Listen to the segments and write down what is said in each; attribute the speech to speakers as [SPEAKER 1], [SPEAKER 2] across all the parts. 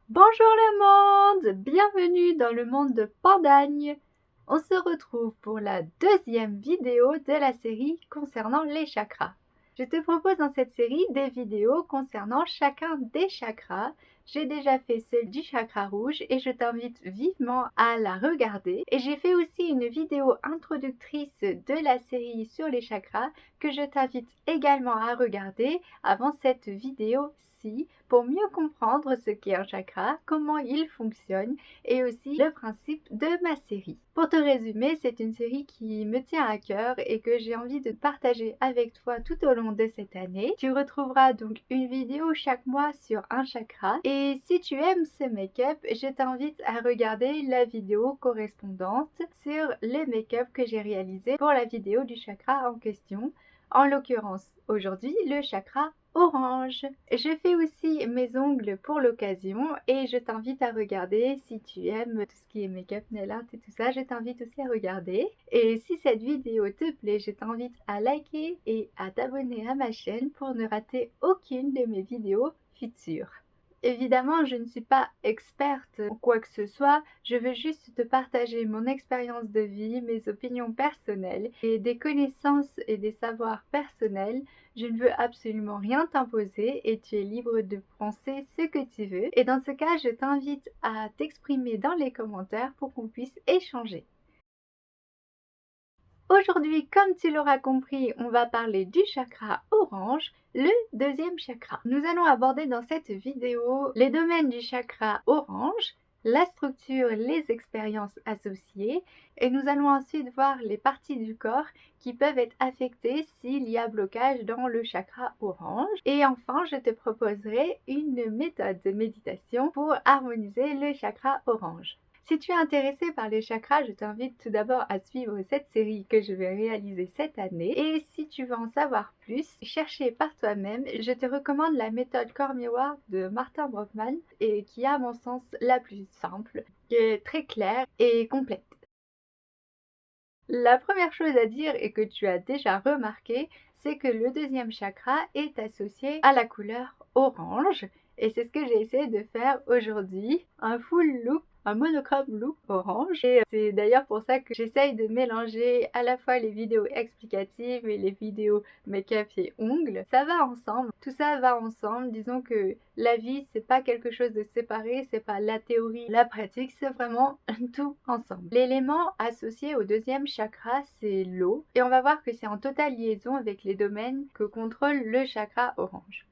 [SPEAKER 1] Bonjour le monde, bienvenue dans le monde de Pandagne. On se retrouve pour la deuxième vidéo de la série concernant les chakras. Je te propose dans cette série des vidéos concernant chacun des chakras. J'ai déjà fait celle du chakra rouge et je t'invite vivement à la regarder. Et j'ai fait aussi une vidéo introductrice de la série sur les chakras que je t'invite également à regarder avant cette vidéo-ci pour mieux comprendre ce qu'est un chakra, comment il fonctionne et aussi le principe de ma série. Pour te résumer, c'est une série qui me tient à cœur et que j'ai envie de partager avec toi tout au long de cette année. Tu retrouveras donc une vidéo chaque mois sur un chakra et si tu aimes ce make-up, je t'invite à regarder la vidéo correspondante sur les make-up que j'ai réalisé pour la vidéo du chakra en question. En l'occurrence, aujourd'hui, le chakra orange. Je fais aussi mes ongles pour l'occasion et je t'invite à regarder si tu aimes tout ce qui est make-up, nail art et tout ça, je t'invite aussi à regarder. Et si cette vidéo te plaît, je t'invite à liker et à t'abonner à ma chaîne pour ne rater aucune de mes vidéos futures. Évidemment, je ne suis pas experte en quoi que ce soit, je veux juste te partager mon expérience de vie, mes opinions personnelles et des connaissances et des savoirs personnels. Je ne veux absolument rien t'imposer et tu es libre de penser ce que tu veux. Et dans ce cas, je t'invite à t'exprimer dans les commentaires pour qu'on puisse échanger. Aujourd'hui, comme tu l'auras compris, on va parler du chakra orange, le deuxième chakra. Nous allons aborder dans cette vidéo les domaines du chakra orange, la structure, les expériences associées et nous allons ensuite voir les parties du corps qui peuvent être affectées s'il y a blocage dans le chakra orange. Et enfin, je te proposerai une méthode de méditation pour harmoniser le chakra orange. Si tu es intéressé par les chakras, je t'invite tout d'abord à suivre cette série que je vais réaliser cette année. Et si tu veux en savoir plus, chercher par toi-même, je te recommande la méthode Corps Miroir de Martin Brokman et qui est à mon sens la plus simple, qui est très claire et complète. La première chose à dire et que tu as déjà remarqué, c'est que le deuxième chakra est associé à la couleur orange. Et c'est ce que j'ai essayé de faire aujourd'hui, un full look, un monochrome look orange. Et c'est d'ailleurs pour ça que j'essaye de mélanger à la fois les vidéos explicatives et les vidéos make-up et ongles. Ça va ensemble, tout ça va ensemble. Disons que la vie, c'est pas quelque chose de séparé, c'est pas la théorie, la pratique, c'est vraiment tout ensemble. L'élément associé au deuxième chakra, c'est l'eau. Et on va voir que c'est en totale liaison avec les domaines que contrôle le chakra orange.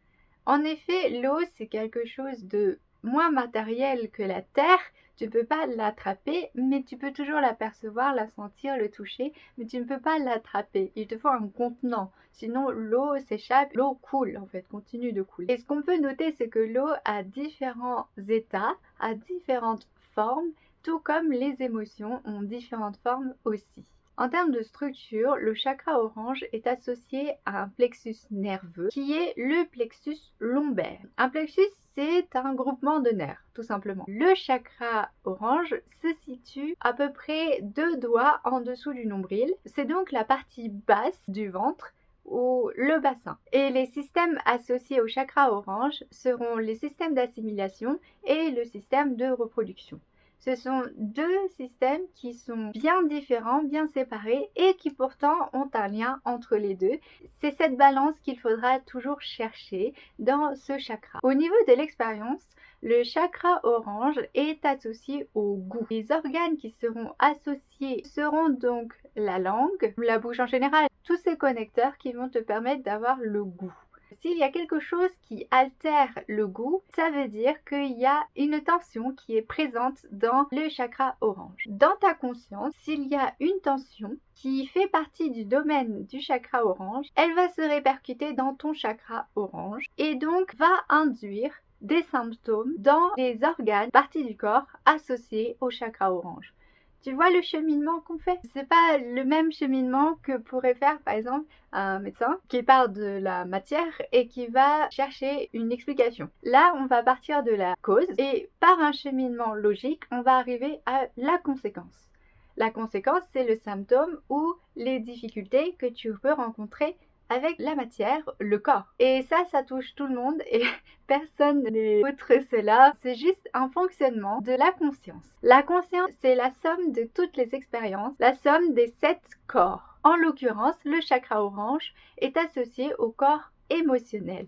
[SPEAKER 1] En effet, l'eau, c'est quelque chose de moins matériel que la terre. Tu ne peux pas l'attraper, mais tu peux toujours l'apercevoir, la sentir, le toucher, mais tu ne peux pas l'attraper. Il te faut un contenant. Sinon, l'eau s'échappe, l'eau coule, en fait, continue de couler. Et ce qu'on peut noter, c'est que l'eau a différents états, a différentes formes, tout comme les émotions ont différentes formes aussi. En termes de structure, le chakra orange est associé à un plexus nerveux qui est le plexus lombaire. Un plexus, c'est un groupement de nerfs, tout simplement. Le chakra orange se situe à peu près 2 doigts en dessous du nombril. C'est donc la partie basse du ventre ou le bassin. Et les systèmes associés au chakra orange seront les systèmes d'assimilation et le système de reproduction. Ce sont deux systèmes qui sont bien différents, bien séparés et qui pourtant ont un lien entre les deux. C'est cette balance qu'il faudra toujours chercher dans ce chakra. Au niveau de l'expérience, le chakra orange est associé au goût. Les organes qui seront associés seront donc la langue, la bouche en général, tous ces connecteurs qui vont te permettre d'avoir le goût. S'il y a quelque chose qui altère le goût, ça veut dire qu'il y a une tension qui est présente dans le chakra orange. Dans ta conscience, s'il y a une tension qui fait partie du domaine du chakra orange, elle va se répercuter dans ton chakra orange et donc va induire des symptômes dans les organes, parties du corps associées au chakra orange. Tu vois le cheminement qu'on fait? C'est pas le même cheminement que pourrait faire par exemple un médecin qui parle de la matière et qui va chercher une explication. Là, on va partir de la cause et par un cheminement logique, on va arriver à la conséquence. La conséquence, c'est le symptôme ou les difficultés que tu peux rencontrer avec la matière, le corps. Et ça touche tout le monde et personne n'est outre cela. C'est juste un fonctionnement de la conscience. La conscience, c'est la somme de toutes les expériences, la somme des 7 corps. En l'occurrence, le chakra orange est associé au corps émotionnel.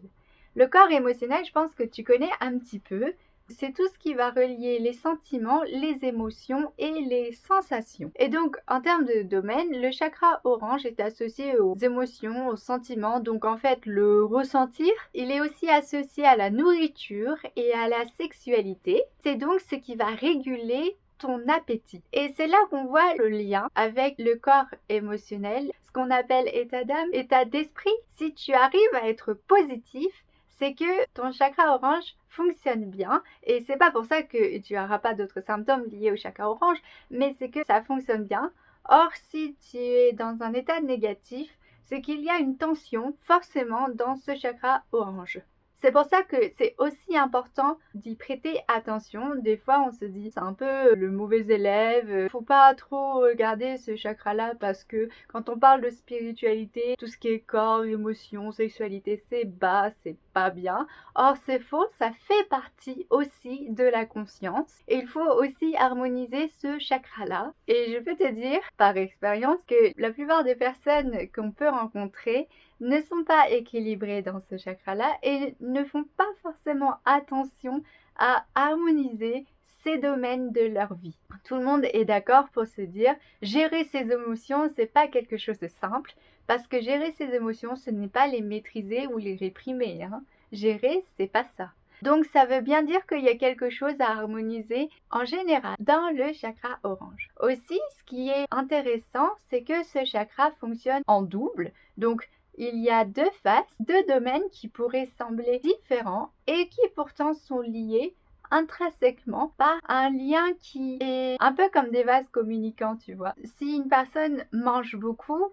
[SPEAKER 1] Le corps émotionnel, je pense que tu connais un petit peu. C'est tout ce qui va relier les sentiments, les émotions et les sensations. Et donc, en termes de domaine, le chakra orange est associé aux émotions, aux sentiments. Donc, en fait, le ressentir, il est aussi associé à la nourriture et à la sexualité. C'est donc ce qui va réguler ton appétit. Et c'est là qu'on voit le lien avec le corps émotionnel, ce qu'on appelle état d'âme, état d'esprit. Si tu arrives à être positif, c'est que ton chakra orange fonctionne bien et c'est pas pour ça que tu n'auras pas d'autres symptômes liés au chakra orange, mais c'est que ça fonctionne bien. Or, si tu es dans un état négatif, c'est qu'il y a une tension forcément dans ce chakra orange. C'est pour ça que c'est aussi important d'y prêter attention. Des fois, on se dit, c'est un peu le mauvais élève. Faut pas trop regarder ce chakra-là parce que quand on parle de spiritualité, tout ce qui est corps, émotion, sexualité, c'est bas, c'est pas bien. Or, c'est faux, ça fait partie aussi de la conscience. Et il faut aussi harmoniser ce chakra-là. Et je peux te dire, par expérience, que la plupart des personnes qu'on peut rencontrer ne sont pas équilibrés dans ce chakra-là et ne font pas forcément attention à harmoniser ces domaines de leur vie. Tout le monde est d'accord pour se dire gérer ses émotions, c'est pas quelque chose de simple parce que gérer ses émotions, ce n'est pas les maîtriser ou les réprimer. Gérer, c'est pas ça. Donc ça veut bien dire qu'il y a quelque chose à harmoniser en général dans le chakra orange. Aussi, ce qui est intéressant, c'est que ce chakra fonctionne en double. Donc il y a 2 faces, 2 domaines qui pourraient sembler différents et qui pourtant sont liés intrinsèquement par un lien qui est un peu comme des vases communicants, tu vois. Si une personne mange beaucoup,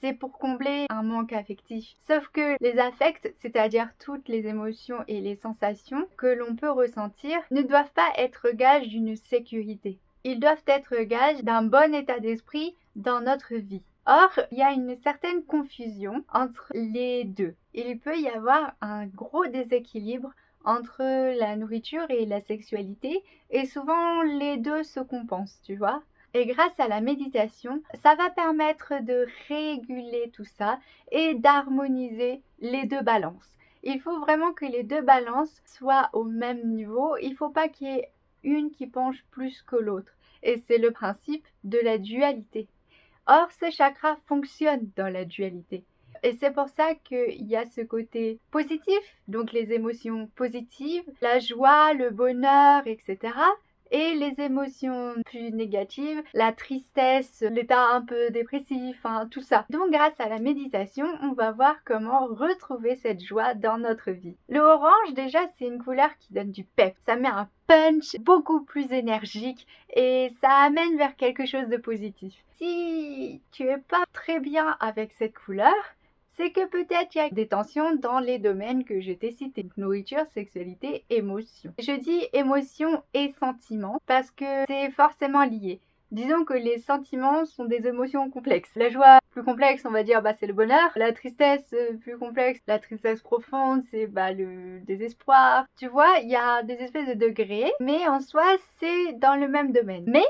[SPEAKER 1] c'est pour combler un manque affectif. Sauf que les affects, c'est-à-dire toutes les émotions et les sensations que l'on peut ressentir, ne doivent pas être gages d'une sécurité. Ils doivent être gages d'un bon état d'esprit dans notre vie. Or, il y a une certaine confusion entre les deux. Il peut y avoir un gros déséquilibre entre la nourriture et la sexualité et souvent les deux se compensent, tu vois. Et grâce à la méditation, ça va permettre de réguler tout ça et d'harmoniser les 2 balances. Il faut vraiment que les 2 balances soient au même niveau. Il ne faut pas qu'il y ait une qui penche plus que l'autre. Et c'est le principe de la dualité. Or, ce chakra fonctionne dans la dualité. Et c'est pour ça qu'il y a ce côté positif, donc les émotions positives, la joie, le bonheur, etc. Et les émotions plus négatives, la tristesse, l'état un peu dépressif, tout ça. Donc grâce à la méditation, on va voir comment retrouver cette joie dans notre vie. Le orange, déjà, c'est une couleur qui donne du pep. Ça met un punch beaucoup plus énergique et ça amène vers quelque chose de positif. Si tu es pas très bien avec cette couleur, c'est que peut-être il y a des tensions dans les domaines que je t'ai cités. Nourriture, sexualité, émotion. Je dis émotion et sentiment parce que c'est forcément lié. Disons que les sentiments sont des émotions complexes. La joie plus complexe, on va dire, c'est le bonheur. La tristesse plus complexe, la tristesse profonde, c'est le désespoir. Tu vois, il y a des espèces de degrés, mais en soi, c'est dans le même domaine. Mais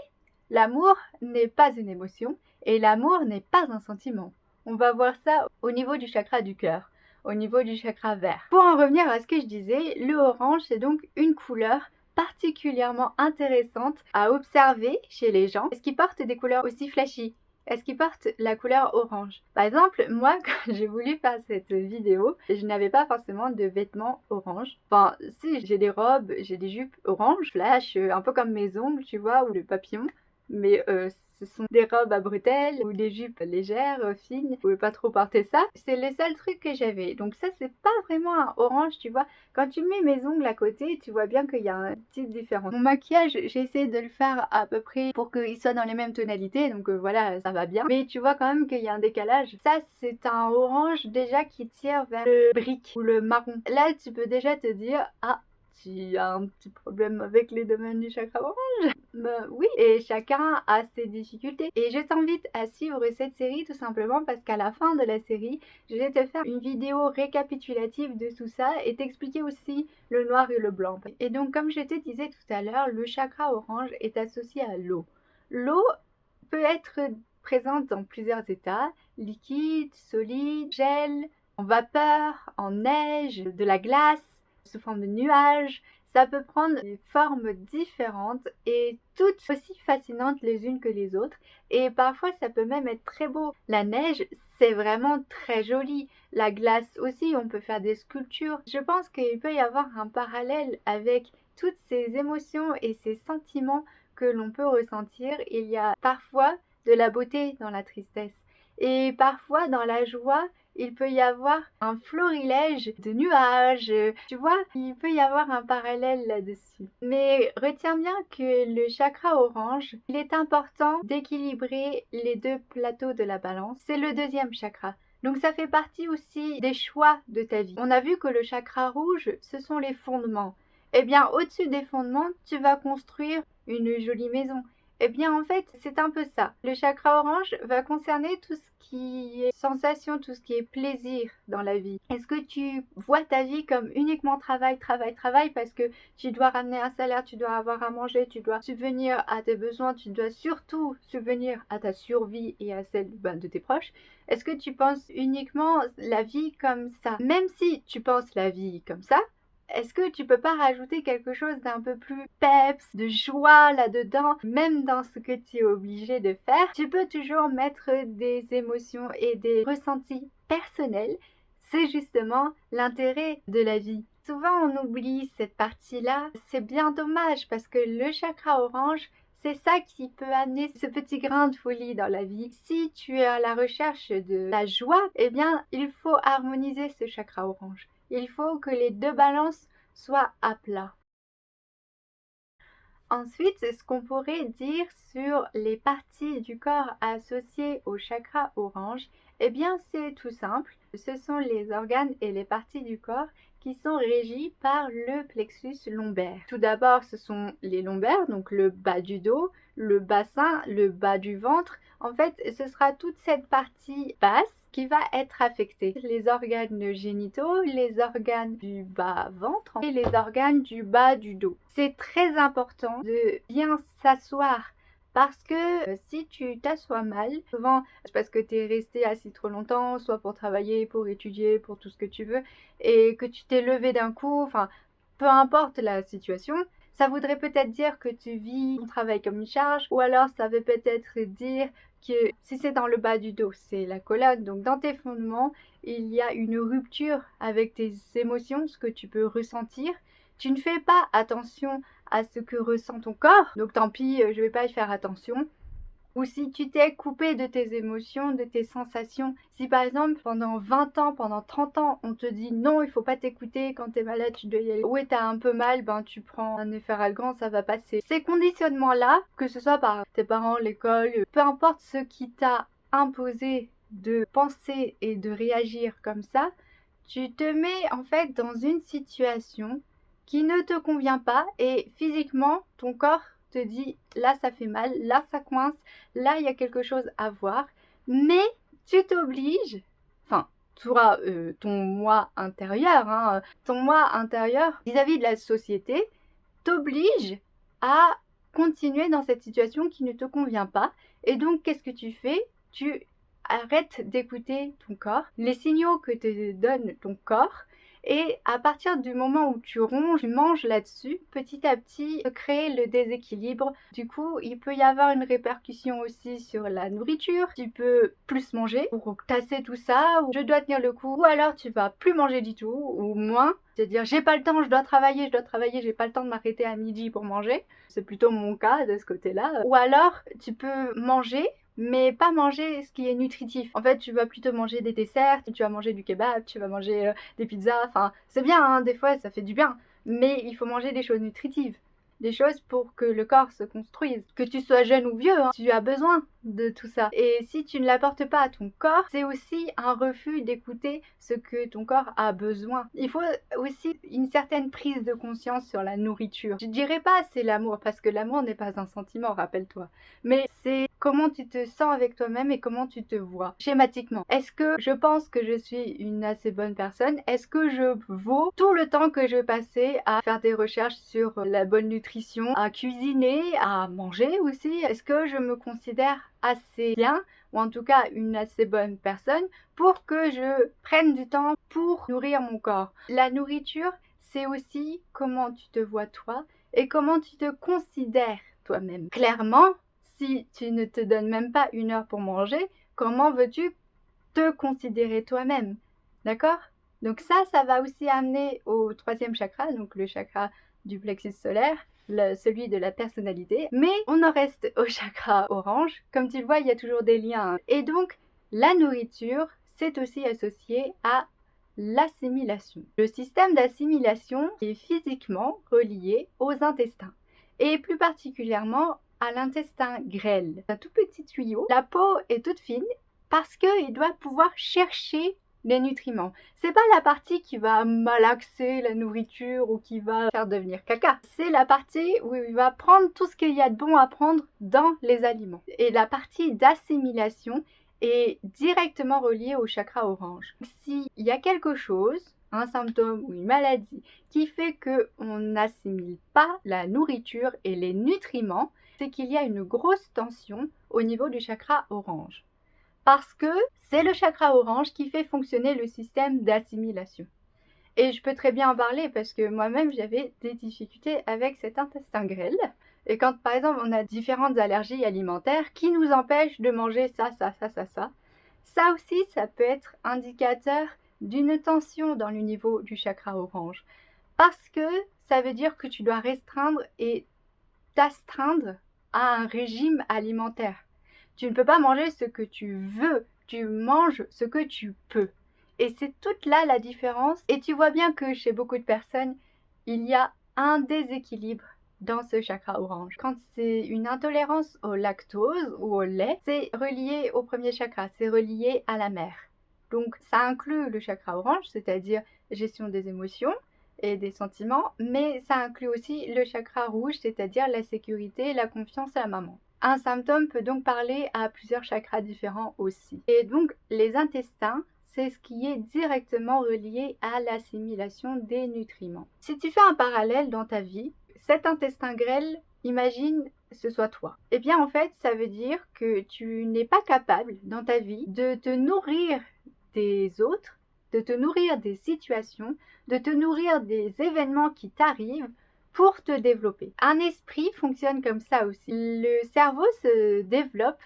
[SPEAKER 1] l'amour n'est pas une émotion et l'amour n'est pas un sentiment. On va voir ça au niveau du chakra du cœur, au niveau du chakra vert. Pour en revenir à ce que je disais, le orange, c'est donc une couleur particulièrement intéressante à observer chez les gens. Est-ce qu'ils portent des couleurs aussi flashy? Est-ce qu'ils portent la couleur orange? Par exemple, moi, quand j'ai voulu faire cette vidéo, je n'avais pas forcément de vêtements orange. Enfin, si, j'ai des robes, j'ai des jupes orange, flash, un peu comme mes ongles, tu vois, ou le papillon. Mais ce sont des robes à bretelles ou des jupes légères, fines. Je pouvais pas trop porter ça. C'est le seul truc que j'avais. Donc ça, c'est pas vraiment un orange, tu vois. Quand tu mets mes ongles à côté, tu vois bien qu'il y a une petite différence. Mon maquillage, j'ai essayé de le faire à peu près pour qu'il soit dans les mêmes tonalités. Donc voilà, ça va bien. Mais tu vois quand même qu'il y a un décalage. Ça, c'est un orange déjà qui tire vers le brique ou le marron. Là, tu peux déjà te dire, ah, tu as un petit problème avec les domaines du chakra orange. Oui, et chacun a ses difficultés. Et je t'invite à suivre cette série tout simplement parce qu'à la fin de la série, je vais te faire une vidéo récapitulative de tout ça et t'expliquer aussi le noir et le blanc. Et donc, comme je te disais tout à l'heure, le chakra orange est associé à l'eau. L'eau peut être présente dans plusieurs états, liquide, solide, gel, en vapeur, en neige, de la glace, sous forme de nuages. Ça peut prendre des formes différentes et toutes aussi fascinantes les unes que les autres. Et parfois, ça peut même être très beau. La neige, c'est vraiment très joli. La glace aussi, on peut faire des sculptures. Je pense qu'il peut y avoir un parallèle avec toutes ces émotions et ces sentiments que l'on peut ressentir. Il y a parfois de la beauté dans la tristesse. Et parfois, dans la joie, il peut y avoir un florilège de nuages. Tu vois, il peut y avoir un parallèle là-dessus. Mais retiens bien que le chakra orange, il est important d'équilibrer les deux plateaux de la balance. C'est le deuxième chakra. Donc ça fait partie aussi des choix de ta vie. On a vu que le chakra rouge, ce sont les fondements. Eh bien, au-dessus des fondements, tu vas construire une jolie maison. Eh bien, en fait, c'est un peu ça. Le chakra orange va concerner tout ce qui est sensation, tout ce qui est plaisir dans la vie. Est-ce que tu vois ta vie comme uniquement travail, travail, travail parce que tu dois ramener un salaire, tu dois avoir à manger, tu dois subvenir à tes besoins, tu dois surtout subvenir à ta survie et à celle de tes proches? Est-ce que tu penses uniquement la vie comme ça? Même si tu penses la vie comme ça, est-ce que tu peux pas rajouter quelque chose d'un peu plus peps, de joie là-dedans, même dans ce que tu es obligé de faire? Tu peux toujours mettre des émotions et des ressentis personnels. C'est justement l'intérêt de la vie. Souvent, on oublie cette partie-là. C'est bien dommage parce que le chakra orange, c'est ça qui peut amener ce petit grain de folie dans la vie. Si tu es à la recherche de la joie, eh bien, il faut harmoniser ce chakra orange. Il faut que les deux balances soient à plat. Ensuite, ce qu'on pourrait dire sur les parties du corps associées au chakra orange, eh bien c'est tout simple. Ce sont les organes et les parties du corps qui sont régis par le plexus lombaire. Tout d'abord, ce sont les lombaires, donc le bas du dos, le bassin, le bas du ventre. En fait, ce sera toute cette partie basse qui va être affectée. Les organes génitaux, les organes du bas-ventre et les organes du bas du dos. C'est très important de bien s'asseoir parce que si tu t'assois mal, souvent c'est parce que tu es resté assis trop longtemps, soit pour travailler, pour étudier, pour tout ce que tu veux, et que tu t'es levé d'un coup, enfin, peu importe la situation, ça voudrait peut-être dire que tu vis ton travail comme une charge, ou alors ça veut peut-être dire que si c'est dans le bas du dos, c'est la colonne, donc dans tes fondements, il y a une rupture avec tes émotions, ce que tu peux ressentir. Tu ne fais pas attention à ce que ressent ton corps, donc tant pis, je vais pas y faire attention. Ou si tu t'es coupé de tes émotions, de tes sensations. Si par exemple pendant 20 ans, pendant 30 ans, on te dit non, il faut pas t'écouter, quand t'es malade, tu dois y aller. Ouais, t'as un peu mal, ben tu prends un Efferalgan, ça va passer. Ces conditionnements-là, que ce soit par tes parents, l'école, peu importe ce qui t'a imposé de penser et de réagir comme ça, tu te mets en fait dans une situation qui ne te convient pas et physiquement, ton corps te dit là ça fait mal, là ça coince, là il y a quelque chose à voir, mais tu t'obliges, enfin toi, ton moi intérieur, hein, ton moi intérieur vis-à-vis de la société t'oblige à continuer dans cette situation qui ne te convient pas. Et donc qu'est-ce que tu fais? Tu arrêtes d'écouter ton corps, les signaux que te donne ton corps. Et à partir du moment où tu ronges, tu manges là-dessus, petit à petit, créer le déséquilibre. Du coup, il peut y avoir une répercussion aussi sur la nourriture. Tu peux plus manger pour tasser tout ça, ou je dois tenir le coup, ou alors tu vas plus manger du tout, ou moins. C'est-à-dire, j'ai pas le temps, je dois travailler, j'ai pas le temps de m'arrêter à midi pour manger. C'est plutôt mon cas de ce côté-là. Ou alors, tu peux manger, mais pas manger ce qui est nutritif. En fait, tu vas plutôt manger des desserts, tu vas manger du kebab, tu vas manger des pizzas, enfin, c'est bien, hein, des fois, ça fait du bien, mais il faut manger des choses nutritives. des choses pour que le corps se construise. Que tu sois jeune ou vieux, hein, tu as besoin de tout ça. Et si tu ne l'apportes pas à ton corps, c'est aussi un refus d'écouter ce que ton corps a besoin. Il faut aussi une certaine prise de conscience sur la nourriture. Je dirais pas c'est l'amour, parce que l'amour n'est pas un sentiment, rappelle-toi. Mais c'est comment tu te sens avec toi-même et comment tu te vois. Schématiquement, est-ce que je pense que je suis une assez bonne personne? Est-ce que je vaux tout le temps que je vais passer à faire des recherches sur la bonne nutrition, à cuisiner, à manger aussi? Est-ce que je me considère assez bien, ou en tout cas une assez bonne personne, pour que je prenne du temps pour nourrir mon corps? La nourriture, c'est aussi comment tu te vois toi et comment tu te considères toi-même. Clairement, si tu ne te donnes même pas 1 heure pour manger, comment veux-tu te considérer toi-même? D'accord? Donc ça va aussi amener au 3e chakra, donc le chakra du plexus solaire, celui de la personnalité. Mais on en reste au chakra orange. Comme tu le vois, il y a toujours des liens. Et donc, la nourriture, c'est aussi associé à l'assimilation. Le système d'assimilation est physiquement relié aux intestins, et plus particulièrement à l'intestin grêle. Un tout petit tuyau, la peau est toute fine parce qu'il doit pouvoir chercher les nutriments. C'est pas la partie qui va malaxer la nourriture ou qui va faire devenir caca. C'est la partie où il va prendre tout ce qu'il y a de bon à prendre dans les aliments. Et la partie d'assimilation est directement reliée au chakra orange. S'il y a quelque chose, un symptôme ou une maladie qui fait qu'on n'assimile pas la nourriture et les nutriments, c'est qu'il y a une grosse tension au niveau du chakra orange. Parce que c'est le chakra orange qui fait fonctionner le système d'assimilation. Et je peux très bien en parler parce que moi-même j'avais des difficultés avec cet intestin grêle. Et quand par exemple on a différentes allergies alimentaires qui nous empêchent de manger ça aussi ça peut être indicateur d'une tension dans le niveau du chakra orange. Parce que ça veut dire que tu dois restreindre et t'astreindre à un régime alimentaire. Tu ne peux pas manger ce que tu veux, tu manges ce que tu peux. Et c'est toute là la différence. Et tu vois bien que chez beaucoup de personnes, il y a un déséquilibre dans ce chakra orange. Quand c'est une intolérance au lactose ou au lait, c'est relié au premier chakra, c'est relié à la mère. Donc ça inclut le chakra orange, c'est-à-dire gestion des émotions et des sentiments, mais ça inclut aussi le chakra rouge, c'est-à-dire la sécurité et la confiance à la maman. Un symptôme peut donc parler à plusieurs chakras différents aussi. Et donc les intestins, c'est ce qui est directement relié à l'assimilation des nutriments. Si tu fais un parallèle dans ta vie, cet intestin grêle, imagine ce soit toi. Eh bien en fait, ça veut dire que tu n'es pas capable dans ta vie de te nourrir des autres, de te nourrir des situations, de te nourrir des événements qui t'arrivent pour te développer. Un esprit fonctionne comme ça aussi. Le cerveau se développe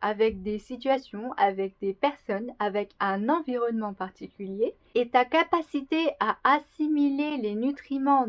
[SPEAKER 1] avec des situations, avec des personnes, avec un environnement particulier, et ta capacité à assimiler les nutriments,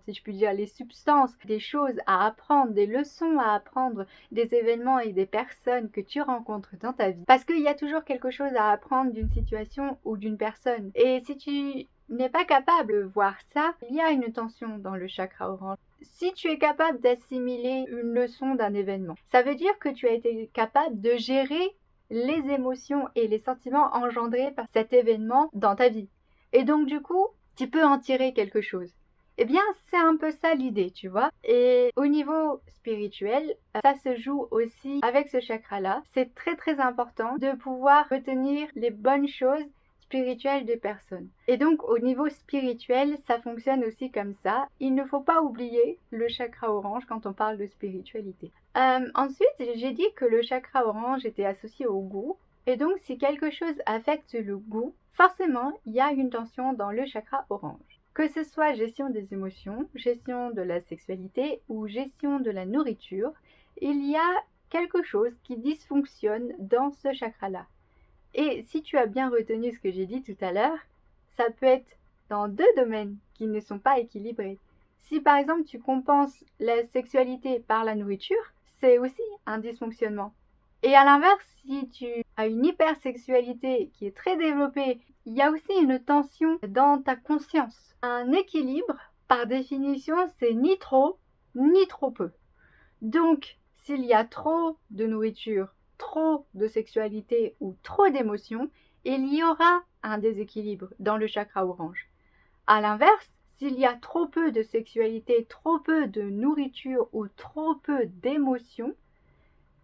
[SPEAKER 1] si je puis dire, les substances, des choses à apprendre, des leçons à apprendre, des événements et des personnes que tu rencontres dans ta vie. Parce qu'il y a toujours quelque chose à apprendre d'une situation ou d'une personne. Et si tu n'es pas capable de voir ça, il y a une tension dans le chakra orange. Si tu es capable d'assimiler une leçon d'un événement, ça veut dire que tu as été capable de gérer les émotions et les sentiments engendrés par cet événement dans ta vie. Et donc du coup, tu peux en tirer quelque chose. Eh bien, c'est un peu ça l'idée, tu vois. Et au niveau spirituel, ça se joue aussi avec ce chakra-là. C'est très très important de pouvoir retenir les bonnes choses spirituelles des personnes. Et donc au niveau spirituel, ça fonctionne aussi comme ça. Il ne faut pas oublier le chakra orange quand on parle de spiritualité. Ensuite, j'ai dit que le chakra orange était associé au goût. Et donc si quelque chose affecte le goût, forcément, il y a une tension dans le chakra orange. Que ce soit gestion des émotions, gestion de la sexualité ou gestion de la nourriture, il y a quelque chose qui dysfonctionne dans ce chakra-là. Et si tu as bien retenu ce que j'ai dit tout à l'heure, ça peut être dans 2 domaines qui ne sont pas équilibrés. Si par exemple tu compenses la sexualité par la nourriture, c'est aussi un dysfonctionnement. Et à l'inverse, si tu as une hypersexualité qui est très développée, il y a aussi une tension dans ta conscience. Un équilibre par définition, c'est ni trop peu. Donc, s'il y a trop de nourriture, trop de sexualité ou trop d'émotions, il y aura un déséquilibre dans le chakra orange. À l'inverse, s'il y a trop peu de sexualité, trop peu de nourriture ou trop peu d'émotions,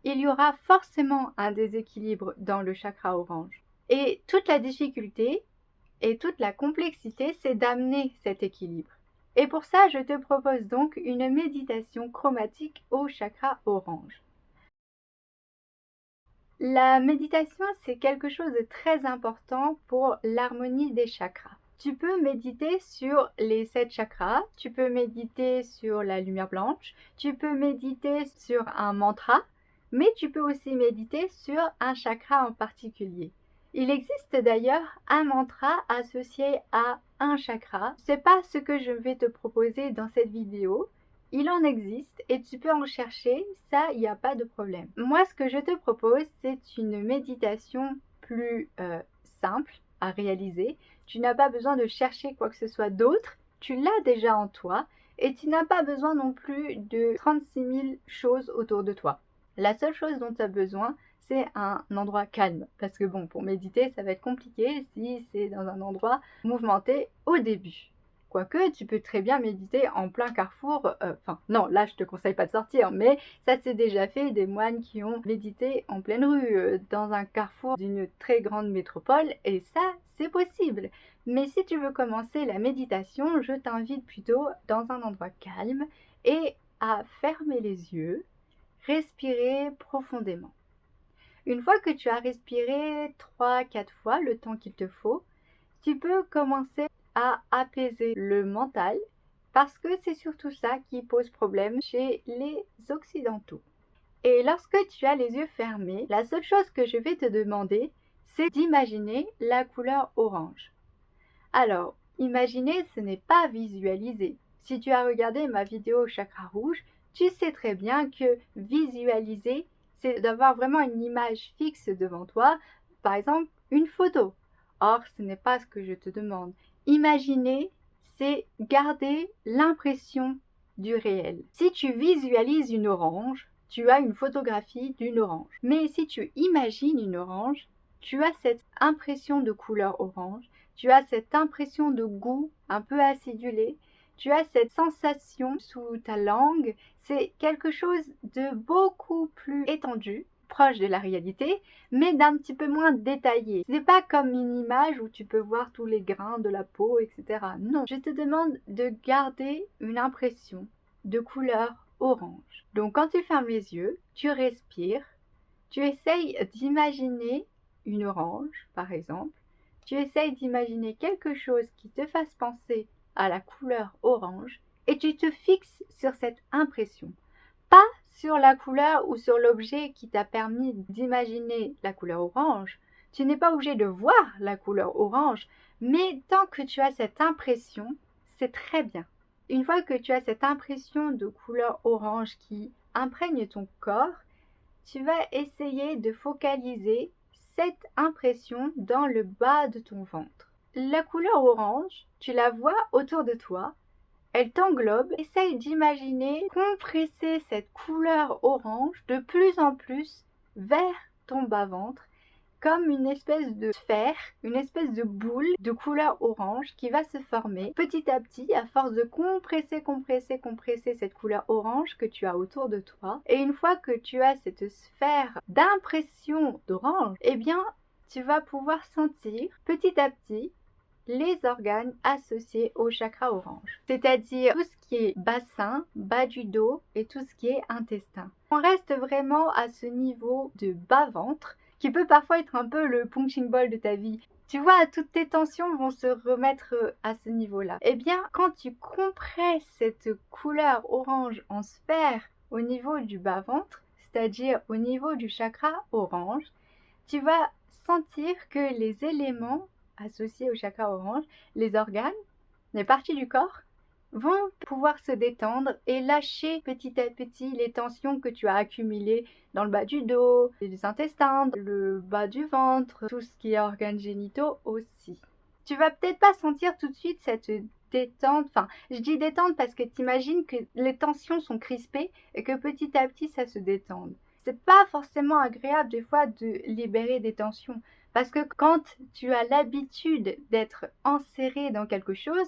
[SPEAKER 1] il y aura forcément un déséquilibre dans le chakra orange. Et toute la difficulté et toute la complexité, c'est d'amener cet équilibre. Et pour ça, je te propose donc une méditation chromatique au chakra orange. La méditation, c'est quelque chose de très important pour l'harmonie des chakras. Tu peux méditer sur les 7 chakras, tu peux méditer sur la lumière blanche, tu peux méditer sur un mantra, mais tu peux aussi méditer sur un chakra en particulier. Il existe d'ailleurs un mantra associé à un chakra. C'est pas ce que je vais te proposer dans cette vidéo. Il en existe et tu peux en chercher, ça, il n'y a pas de problème. Moi, ce que je te propose, c'est une méditation plus simple à réaliser. Tu n'as pas besoin de chercher quoi que ce soit d'autre, tu l'as déjà en toi et tu n'as pas besoin non plus de 36 000 choses autour de toi. La seule chose dont tu as besoin, c'est un endroit calme. Parce que bon, pour méditer, ça va être compliqué si c'est dans un endroit mouvementé au début. Quoique, tu peux très bien méditer en plein carrefour. Non, là, je te conseille pas de sortir, mais ça s'est déjà fait des moines qui ont médité en pleine rue, dans un carrefour d'une très grande métropole, et ça, c'est possible. Mais si tu veux commencer la méditation, je t'invite plutôt dans un endroit calme et à fermer les yeux, respirer profondément. Une fois que tu as respiré 3-4 fois, le temps qu'il te faut, tu peux commencer à apaiser le mental parce que c'est surtout ça qui pose problème chez les occidentaux. Et lorsque tu as les yeux fermés, la seule chose que je vais te demander, c'est d'imaginer la couleur orange. Alors, imaginer, ce n'est pas visualiser. Si tu as regardé ma vidéo chakra rouge, tu sais très bien que visualiser, c'est d'avoir vraiment une image fixe devant toi, par exemple une photo. Or, ce n'est pas ce que je te demande. Imaginer, c'est garder l'impression du réel. Si tu visualises une orange, tu as une photographie d'une orange. Mais si tu imagines une orange, tu as cette impression de couleur orange, tu as cette impression de goût un peu acidulé, tu as cette sensation sous ta langue, c'est quelque chose de beaucoup plus étendu, proche de la réalité, mais d'un petit peu moins détaillé. Ce n'est pas comme une image où tu peux voir tous les grains de la peau, etc. Non, je te demande de garder une impression de couleur orange. Donc quand tu fermes les yeux, tu respires, tu essayes d'imaginer une orange, par exemple. Tu essayes d'imaginer quelque chose qui te fasse penser à la couleur orange et tu te fixes sur cette impression. Pas sur la couleur ou sur l'objet qui t'a permis d'imaginer la couleur orange. Tu n'es pas obligé de voir la couleur orange, mais tant que tu as cette impression, c'est très bien. Une fois que tu as cette impression de couleur orange qui imprègne ton corps, tu vas essayer de focaliser cette impression dans le bas de ton ventre. La couleur orange, tu la vois autour de toi, elle t'englobe. Essaye d'imaginer compresser cette couleur orange de plus en plus vers ton bas-ventre, comme une espèce de sphère, une espèce de boule de couleur orange qui va se former petit à petit à force de compresser cette couleur orange que tu as autour de toi. Et une fois que tu as cette sphère d'impression d'orange, eh bien, tu vas pouvoir sentir petit à petit les organes associés au chakra orange, c'est-à-dire tout ce qui est bassin, bas du dos et tout ce qui est intestin. On reste vraiment à ce niveau de bas-ventre qui peut parfois être un peu le punching ball de ta vie. Tu vois, toutes tes tensions vont se remettre à ce niveau-là. Eh bien, quand tu compresses cette couleur orange en sphère au niveau du bas-ventre, c'est-à-dire au niveau du chakra orange, tu vas sentir que les éléments associés au chakra orange, les organes, les parties du corps, vont pouvoir se détendre et lâcher petit à petit les tensions que tu as accumulées dans le bas du dos, les intestins, le bas du ventre, tout ce qui est organes génitaux aussi. Tu vas peut-être pas sentir tout de suite cette détente. Enfin, je dis détente parce que t'imagines que les tensions sont crispées et que petit à petit ça se détende. C'est pas forcément agréable des fois de libérer des tensions parce que quand tu as l'habitude d'être enserré dans quelque chose,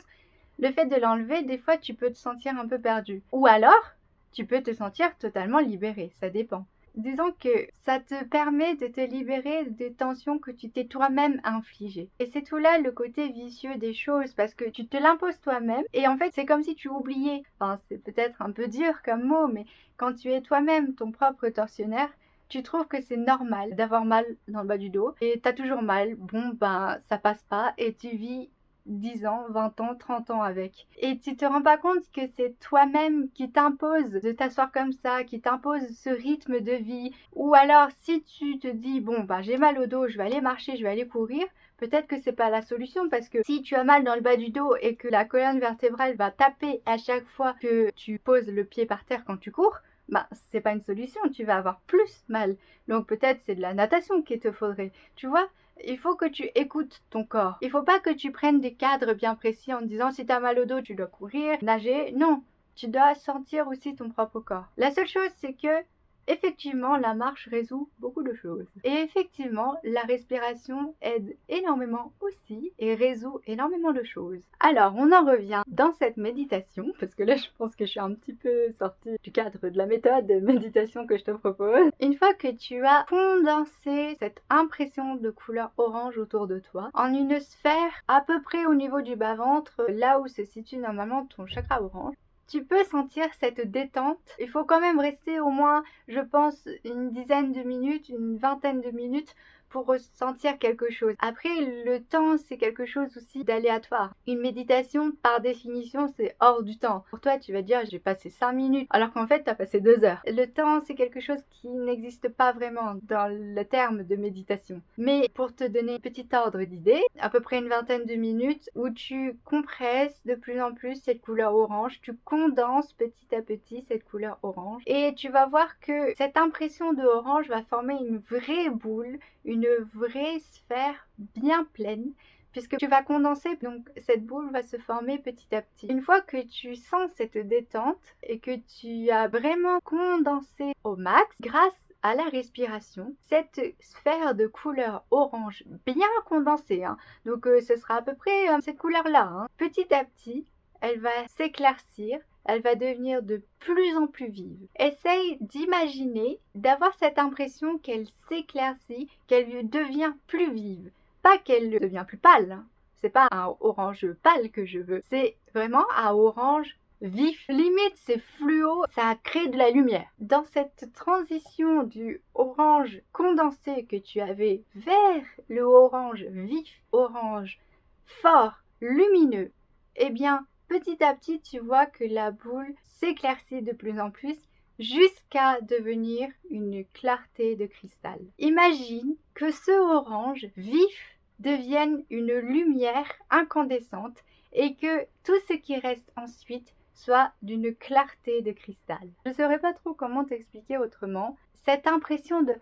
[SPEAKER 1] le fait de l'enlever, des fois tu peux te sentir un peu perdu. Ou alors, tu peux te sentir totalement libéré, ça dépend. Disons que ça te permet de te libérer des tensions que tu t'es toi-même infligées. Et c'est tout là le côté vicieux des choses parce que tu te l'imposes toi-même et en fait c'est comme si tu oubliais. Enfin c'est peut-être un peu dur comme mot mais quand tu es toi-même ton propre tortionnaire, tu trouves que c'est normal d'avoir mal dans le bas du dos et t'as toujours mal. Bon ben ça passe pas et tu vis 10 ans, 20 ans, 30 ans avec. Et tu te rends pas compte que c'est toi-même qui t'impose de t'asseoir comme ça, qui t'impose ce rythme de vie. Ou alors, si tu te dis, bon, bah, j'ai mal au dos, je vais aller marcher, je vais aller courir, peut-être que c'est pas la solution parce que si tu as mal dans le bas du dos et que la colonne vertébrale va taper à chaque fois que tu poses le pied par terre quand tu cours, bah, c'est pas une solution, tu vas avoir plus mal. Donc peut-être c'est de la natation qu'il te faudrait. Tu vois, il faut que tu écoutes ton corps. Il faut pas que tu prennes des cadres bien précis en disant si tu as mal au dos, tu dois courir, nager. Non, tu dois sentir aussi ton propre corps. La seule chose, c'est que effectivement, la marche résout beaucoup de choses. Et effectivement, la respiration aide énormément aussi et résout énormément de choses. Alors, on en revient dans cette méditation, parce que là, je pense que je suis un petit peu sortie du cadre de la méthode de méditation que je te propose. Une fois que tu as condensé cette impression de couleur orange autour de toi en une sphère à peu près au niveau du bas-ventre, là où se situe normalement ton chakra orange, tu peux sentir cette détente. Il faut quand même rester au moins, je pense, une dizaine de minutes, une vingtaine de minutes pour ressentir quelque chose. Après, le temps, c'est quelque chose aussi d'aléatoire. Une méditation, par définition, c'est hors du temps. Pour toi, tu vas dire, j'ai passé 5 minutes, alors qu'en fait, tu as passé 2 heures. Le temps, c'est quelque chose qui n'existe pas vraiment dans le terme de méditation. Mais pour te donner un petit ordre d'idée, à peu près une vingtaine de minutes où tu compresses de plus en plus cette couleur orange, tu condenses petit à petit cette couleur orange et tu vas voir que cette impression de orange va former une vraie boule, une vraie sphère bien pleine puisque tu vas condenser, donc cette boule va se former petit à petit. Une fois que tu sens cette détente et que tu as vraiment condensé au max, grâce à la respiration, cette sphère de couleur orange bien condensée, donc ce sera à peu près cette couleur-là, petit à petit, elle va s'éclaircir, elle va devenir de plus en plus vive. Essaye d'imaginer, d'avoir cette impression qu'elle s'éclaircit, qu'elle devient plus vive. Pas qu'elle devient plus pâle, c'est pas un orange pâle que je veux, c'est vraiment un orange vif. Limite c'est fluo, ça crée de la lumière. Dans cette transition du orange condensé que tu avais vers le orange vif, orange fort, lumineux, eh bien petit à petit tu vois que la boule s'éclaircit de plus en plus jusqu'à devenir une clarté de cristal. Imagine que ce orange vif devienne une lumière incandescente et que tout ce qui reste ensuite soit d'une clarté de cristal. Je ne saurais pas trop comment t'expliquer autrement cette impression de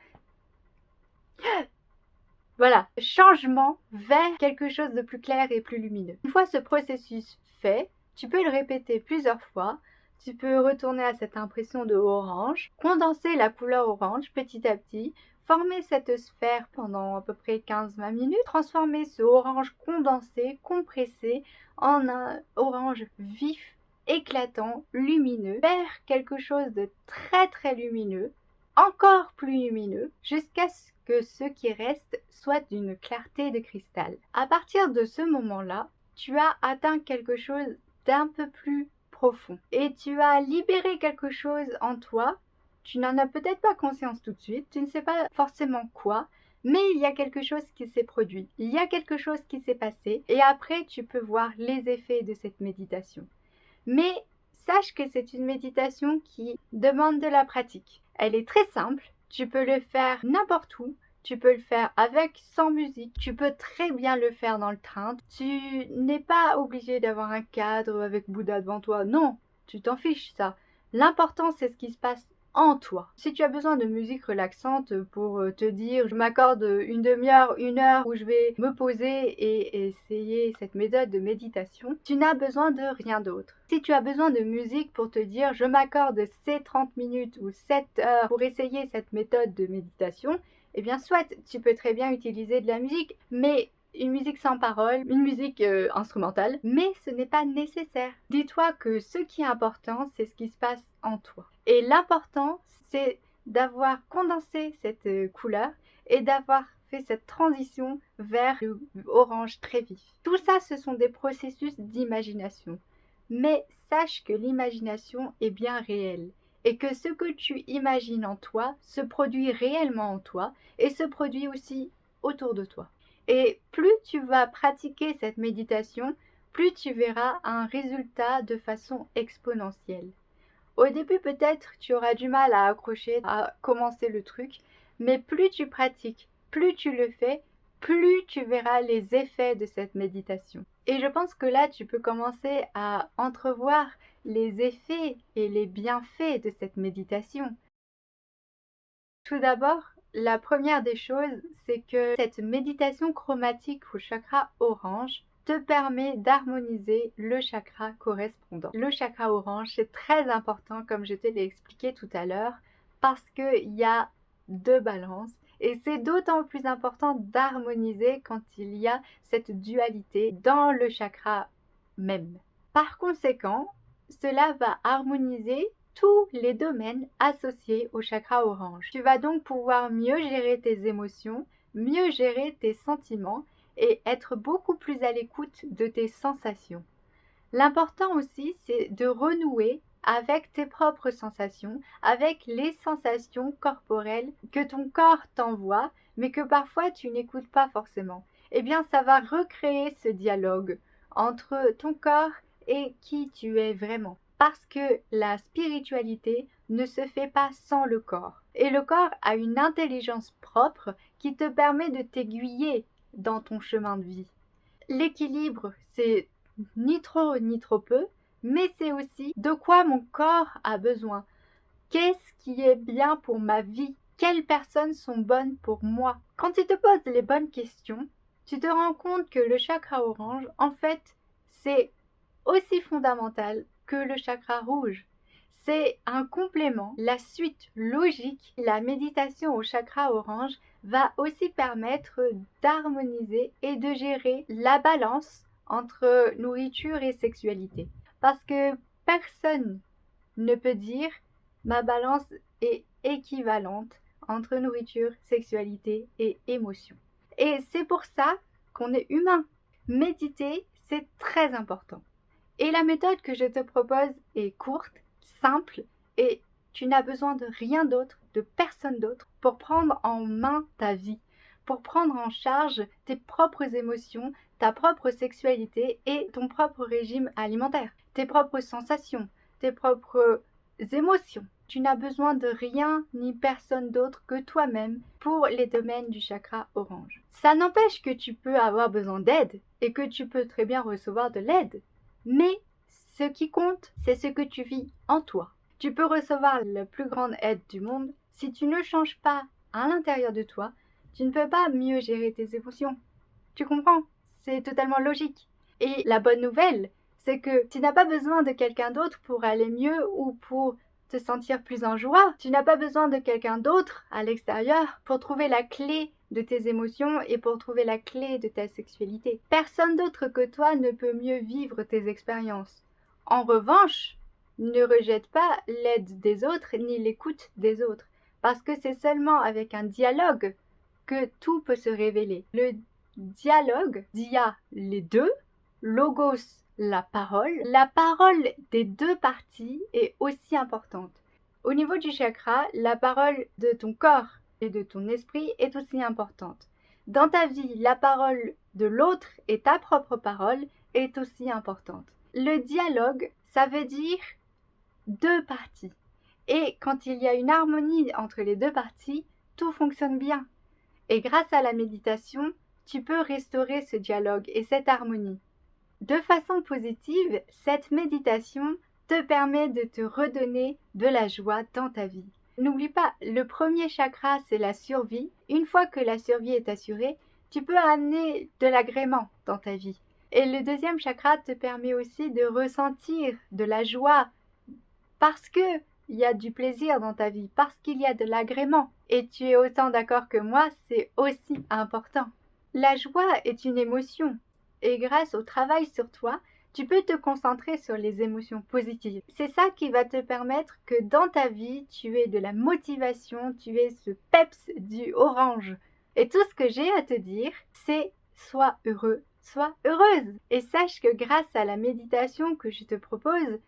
[SPEAKER 1] voilà, changement vers quelque chose de plus clair et plus lumineux. Une fois ce processus fait, tu peux le répéter plusieurs fois. Tu peux retourner à cette impression de orange, condenser la couleur orange petit à petit, former cette sphère pendant à peu près 15-20 minutes, transformer ce orange condensé, compressé en un orange vif, éclatant, lumineux, vers quelque chose de très très lumineux, encore plus lumineux, jusqu'à ce que ce qui reste soit d'une clarté de cristal. À partir de ce moment-là, tu as atteint quelque chose d'un peu plus profond et tu as libéré quelque chose en toi. Tu n'en as peut-être pas conscience tout de suite, tu ne sais pas forcément quoi, mais il y a quelque chose qui s'est produit, il y a quelque chose qui s'est passé et après tu peux voir les effets de cette méditation. Mais sache que c'est une méditation qui demande de la pratique. Elle est très simple, tu peux le faire n'importe où, tu peux le faire avec, sans musique, tu peux très bien le faire dans le train. Tu n'es pas obligé d'avoir un cadre avec Bouddha devant toi, non, tu t'en fiches ça. L'important c'est ce qui se passe en toi. Si tu as besoin de musique relaxante pour te dire je m'accorde une demi-heure, une heure où je vais me poser et essayer cette méthode de méditation, tu n'as besoin de rien d'autre. Si tu as besoin de musique pour te dire je m'accorde ces 30 minutes ou 7 heures pour essayer cette méthode de méditation, eh bien soit tu peux très bien utiliser de la musique, mais une musique sans parole, une musique instrumentale, mais ce n'est pas nécessaire. Dis-toi que ce qui est important, c'est ce qui se passe en toi. Et l'important, c'est d'avoir condensé cette couleur et d'avoir fait cette transition vers le orange très vif. Tout ça, ce sont des processus d'imagination. Mais sache que l'imagination est bien réelle et que ce que tu imagines en toi se produit réellement en toi et se produit aussi autour de toi. Et plus tu vas pratiquer cette méditation, plus tu verras un résultat de façon exponentielle. Au début, peut-être, tu auras du mal à accrocher, à commencer le truc, mais plus tu pratiques, plus tu le fais, plus tu verras les effets de cette méditation. Et je pense que là, tu peux commencer à entrevoir les effets et les bienfaits de cette méditation. Tout d'abord, la première des choses, c'est que cette méditation chromatique au chakra orange te permet d'harmoniser le chakra correspondant. Le chakra orange, c'est très important, comme je te l'ai expliqué tout à l'heure, parce qu'il y a deux balances. Et c'est d'autant plus important d'harmoniser quand il y a cette dualité dans le chakra même. Par conséquent, cela va harmoniser tous les domaines associés au chakra orange. Tu vas donc pouvoir mieux gérer tes émotions, mieux gérer tes sentiments et être beaucoup plus à l'écoute de tes sensations. L'important aussi, c'est de renouer avec tes propres sensations, avec les sensations corporelles que ton corps t'envoie, mais que parfois tu n'écoutes pas forcément. Eh bien, ça va recréer ce dialogue entre ton corps et qui tu es vraiment. Parce que la spiritualité ne se fait pas sans le corps. Et le corps a une intelligence propre qui te permet de t'aiguiller dans ton chemin de vie. L'équilibre, c'est ni trop ni trop peu, mais c'est aussi de quoi mon corps a besoin. Qu'est-ce qui est bien pour ma vie? Quelles personnes sont bonnes pour moi? Quand tu te poses les bonnes questions, tu te rends compte que le chakra orange, en fait, c'est aussi fondamental que le chakra rouge. C'est un complément, la suite logique. La méditation au chakra orange va aussi permettre d'harmoniser et de gérer la balance entre nourriture et sexualité. Parce que personne ne peut dire ma balance est équivalente entre nourriture, sexualité et émotion. Et c'est pour ça qu'on est humain. Méditer, c'est très important. Et la méthode que je te propose est courte, simple et tu n'as besoin de rien d'autre, de personne d'autre pour prendre en main ta vie, pour prendre en charge tes propres émotions, ta propre sexualité et ton propre régime alimentaire, tes propres sensations, tes propres émotions. Tu n'as besoin de rien ni personne d'autre que toi-même pour les domaines du chakra orange. Ça n'empêche que tu peux avoir besoin d'aide et que tu peux très bien recevoir de l'aide. Mais ce qui compte, c'est ce que tu vis en toi. Tu peux recevoir la plus grande aide du monde. Si tu ne changes pas à l'intérieur de toi, tu ne peux pas mieux gérer tes émotions. Tu comprends? C'est totalement logique. Et la bonne nouvelle, c'est que tu n'as pas besoin de quelqu'un d'autre pour aller mieux ou pour te sentir plus en joie. Tu n'as pas besoin de quelqu'un d'autre à l'extérieur pour trouver la clé de tes émotions et pour trouver la clé de ta sexualité. Personne d'autre que toi ne peut mieux vivre tes expériences. En revanche, ne rejette pas l'aide des autres ni l'écoute des autres, parce que c'est seulement avec un dialogue que tout peut se révéler. Le dialogue, dia les deux, logos la parole des deux parties est aussi importante. Au niveau du chakra, la parole de ton corps et de ton esprit est aussi importante. Dans ta vie, la parole de l'autre et ta propre parole est aussi importante. Le dialogue, ça veut dire deux parties. Et quand il y a une harmonie entre les deux parties, tout fonctionne bien. Et grâce à la méditation, tu peux restaurer ce dialogue et cette harmonie. De façon positive, cette méditation te permet de te redonner de la joie dans ta vie. N'oublie pas, le premier chakra, c'est la survie. Une fois que la survie est assurée, tu peux amener de l'agrément dans ta vie. Et le deuxième chakra te permet aussi de ressentir de la joie parce que il y a du plaisir dans ta vie, parce qu'il y a de l'agrément. Et tu es autant d'accord que moi, c'est aussi important. La joie est une émotion. Et grâce au travail sur toi, tu peux te concentrer sur les émotions positives. C'est ça qui va te permettre que dans ta vie, tu aies de la motivation, tu aies ce peps du orange. Et tout ce que j'ai à te dire, c'est sois heureux, sois heureuse. Et sache que grâce à la méditation que je te propose,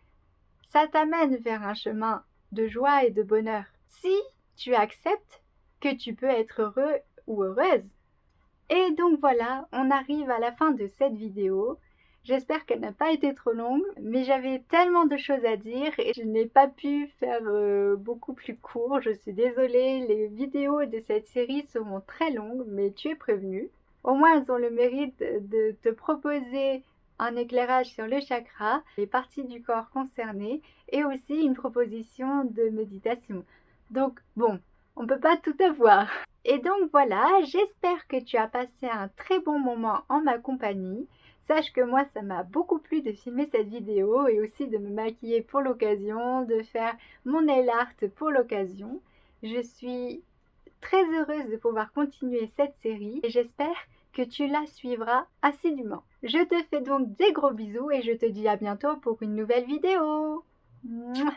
[SPEAKER 1] ça t'amène vers un chemin de joie et de bonheur. Si tu acceptes que tu peux être heureux ou heureuse. Et donc voilà, on arrive à la fin de cette vidéo. J'espère qu'elle n'a pas été trop longue, mais j'avais tellement de choses à dire et je n'ai pas pu faire beaucoup plus court. Je suis désolée, les vidéos de cette série seront très longues, mais tu es prévenue. Au moins, elles ont le mérite de te proposer un éclairage sur le chakra, les parties du corps concernées et aussi une proposition de méditation. Donc bon, on ne peut pas tout avoir. Et donc voilà, j'espère que tu as passé un très bon moment en ma compagnie. Sache que moi, ça m'a beaucoup plu de filmer cette vidéo et aussi de me maquiller pour l'occasion, de faire mon nail art pour l'occasion. Je suis très heureuse de pouvoir continuer cette série et j'espère que tu la suivras assidûment. Je te fais donc des gros bisous et je te dis à bientôt pour une nouvelle vidéo. Mouah.